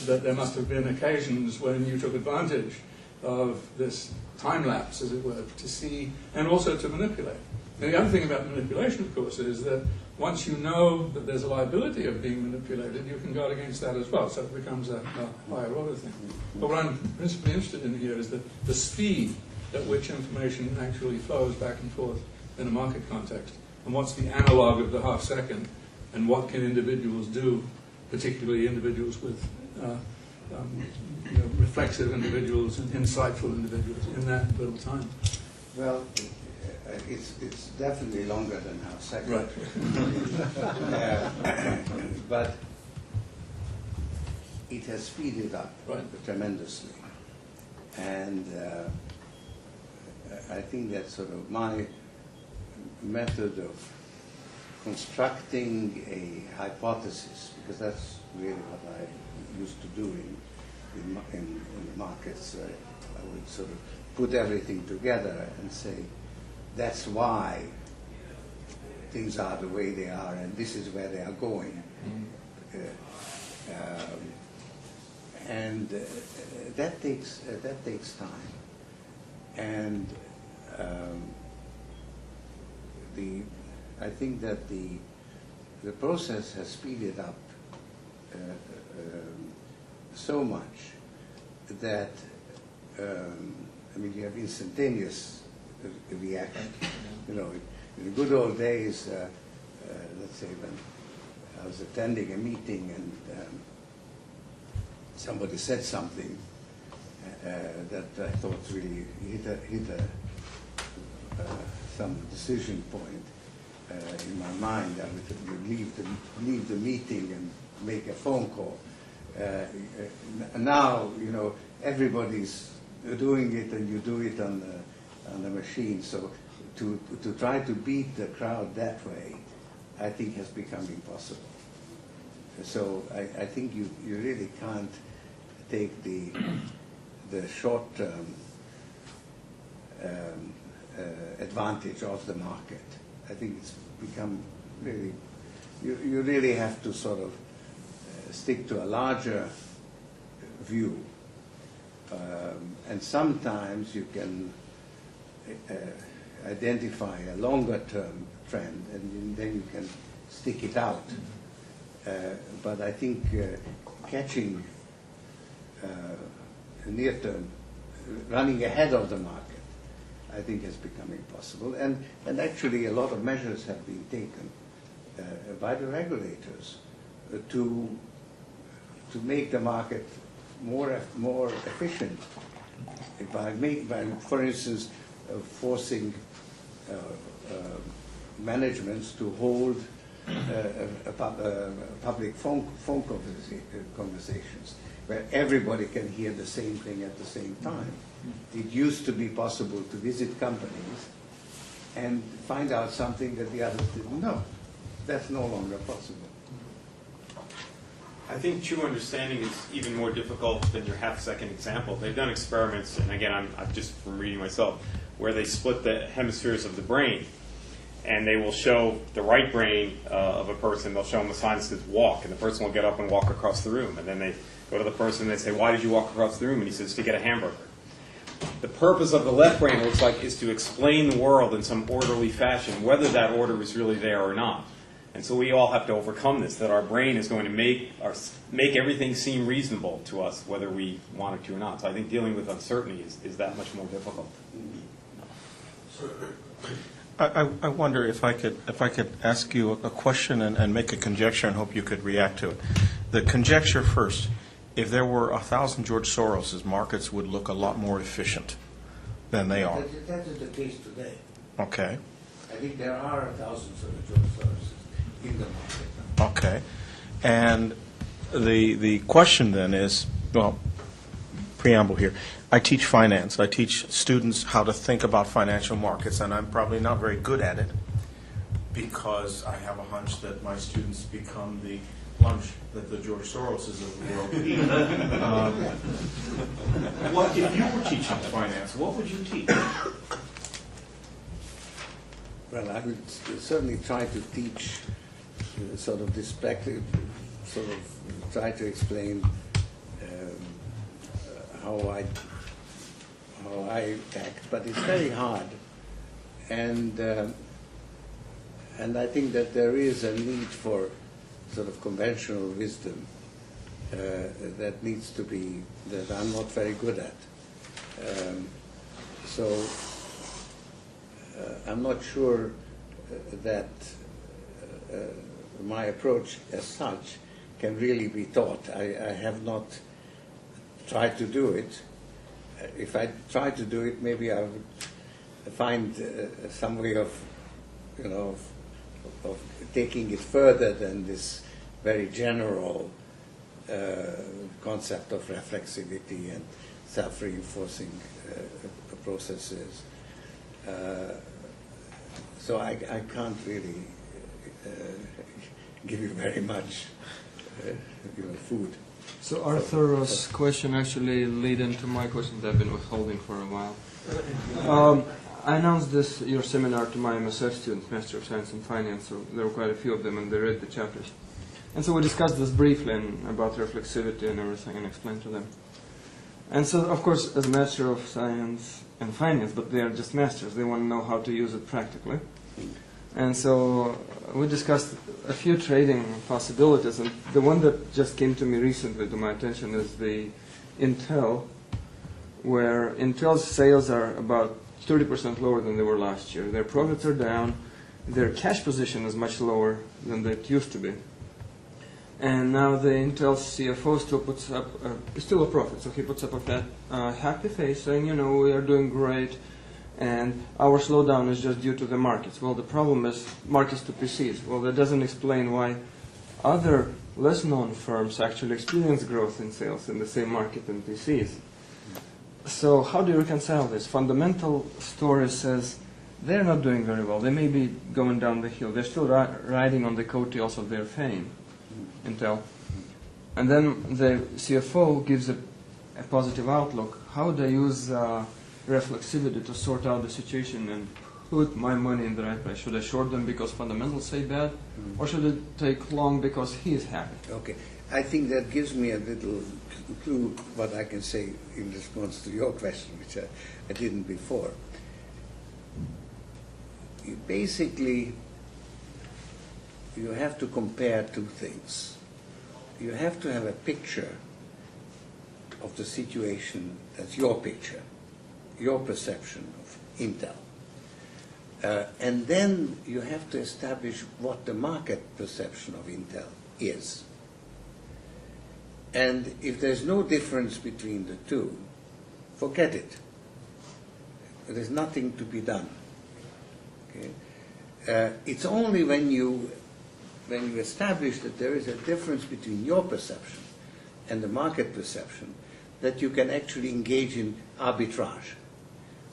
that there must have been occasions when you took advantage of this time lapse, as it were, to see and also to manipulate. And the other thing about manipulation, of course, is that once you know that there's a liability of being manipulated, you can guard against that as well. So it becomes a higher order thing. But what I'm principally interested in here is the speed at which information actually flows back and forth in a market context. And what's the analog of the half second, and what can individuals do, particularly individuals with reflexive individuals and insightful individuals in that little time. Well, it's definitely longer than half second. Right. But it has speeded up tremendously. And I think that's sort of my method of constructing a hypothesis, because that's really what I used to do in the markets. I would sort of put everything together and say, that's why things are the way they are, and this is where they are going. That takes time. And I think that the process has speeded up so much that you have instantaneous reaction. In the good old days, let's say when I was attending a meeting and somebody said something that I thought really hit some decision point in my mind. I would leave the meeting and make a phone call. Now, everybody's doing it, and you do it on the machine. So to try to beat the crowd that way, I think has become impossible. So I think you really can't take the short-term advantage of the market. I think it's become really, you really have to sort of stick to a larger view. And sometimes you can identify a longer-term trend, and then you can stick it out. But I think catching near-term, running ahead of the market, I think has become impossible. And actually a lot of measures have been taken by the regulators to make the market more efficient by for instance, forcing managements to hold public phone conversations where everybody can hear the same thing at the same time. It used to be possible to visit companies and find out something that the others didn't know. That's no longer possible. I think true understanding is even more difficult than your half-second example. They've done experiments, and again, I'm just from reading myself, where they split the hemispheres of the brain, and they will show the right brain of a person, they'll show them a sign that says walk, and the person will get up and walk across the room. And then they go to the person and they say, why did you walk across the room? And he says, to get a hamburger. The purpose of the left brain, it looks like, is to explain the world in some orderly fashion, whether that order is really there or not. And so we all have to overcome this, that our brain is going to make everything seem reasonable to us, whether we want it to or not. So I think dealing with uncertainty is that much more difficult. I wonder if I could ask you a question and make a conjecture and hope you could react to it. The conjecture first: if there were 1,000 George Soroses, markets would look a lot more efficient than they are. That is the case today. Okay. I think there are 1,000 sort of George Soroses in the market. Okay. And the question then is, well, preamble here. I teach finance. I teach students how to think about financial markets, and I'm probably not very good at it because I have a hunch that my students become the lunch that the George Soroses of the world eat. What if you were teaching finance? What would you teach? Well, I would certainly try to teach sort of this sort of try to explain how I act, but it's very hard, and I think that there is a need for sort of conventional wisdom that needs to be, that I'm not very good at. So I'm not sure that my approach as such can really be taught. I have not tried to do it. If I tried to do it, maybe I would find some way of, you know, of taking it further than this very general concept of reflexivity and self-reinforcing processes. So I can't really give you very much food. So Arthur's question actually lead into my question that I've been withholding for a while. I announced your seminar to my MSF students, Master of Science in Finance, so there were quite a few of them, and they read the chapters. And so we discussed this briefly about reflexivity and everything, and explained to them. And so, of course, as Master of Science and Finance, but they are just masters, they want to know how to use it practically. And so we discussed a few trading possibilities, and the one that just came to me recently to my attention is the Intel, where Intel's sales are about 30% lower than they were last year. Their profits are down. Their cash position is much lower than it used to be. And now the Intel CFO still puts up, still a profit, so he puts up a happy face saying, you know, we are doing great, and our slowdown is just due to the markets. Well, the problem is markets to PCs. Well, that doesn't explain why other less-known firms actually experience growth in sales in the same market in PCs. So how do you reconcile this? Fundamental story says they're not doing very well. They may be going down the hill. They're still riding on the coattails of their fame, Intel. And then the CFO gives a positive outlook. How would I use reflexivity to sort out the situation and put my money in the right place? Should I short them because fundamentals say bad, or should it take long because he is happy? Okay. I think that gives me a little clue what I can say in response to your question, which I didn't before. Basically, you have to compare two things. You have to have a picture of the situation that's your picture, your perception of Intel. And then you have to establish what the market perception of Intel is. And if there's no difference between the two, forget it. There's nothing to be done. Okay? It's only when you establish that there is a difference between your perception and the market perception that you can actually engage in arbitrage.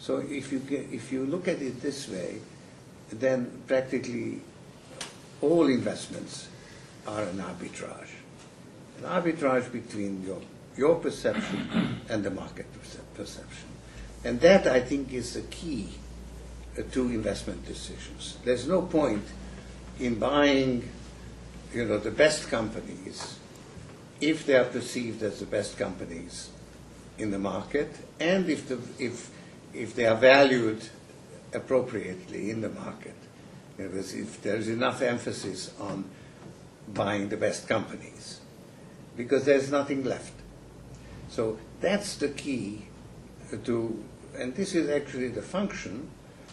So if you look at it this way, then practically all investments are an arbitrage. An arbitrage between your perception and the market perception. And that, I think, is the key to investment decisions. There's no point in buying, the best companies if they are perceived as the best companies in the market, and if they are valued appropriately in the market. If there's enough emphasis on buying the best companies, because there's nothing left. So that's the key to, and this is actually the function,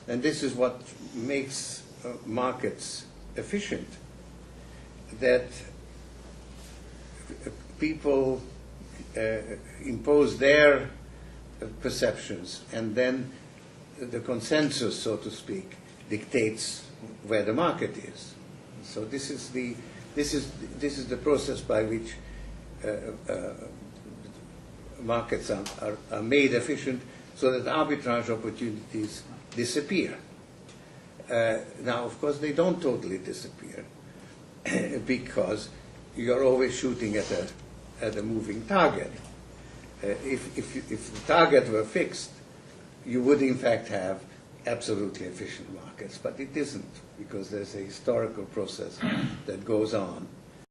and this is what makes markets efficient, that people impose their perceptions, and then the consensus, so to speak, dictates where the market is. So this is the process by which markets are made efficient, so that arbitrage opportunities disappear. Now, of course, they don't totally disappear because you're always shooting at a moving target. If the target were fixed, you would in fact have absolutely efficient markets, but it isn't, because there's a historical process that goes on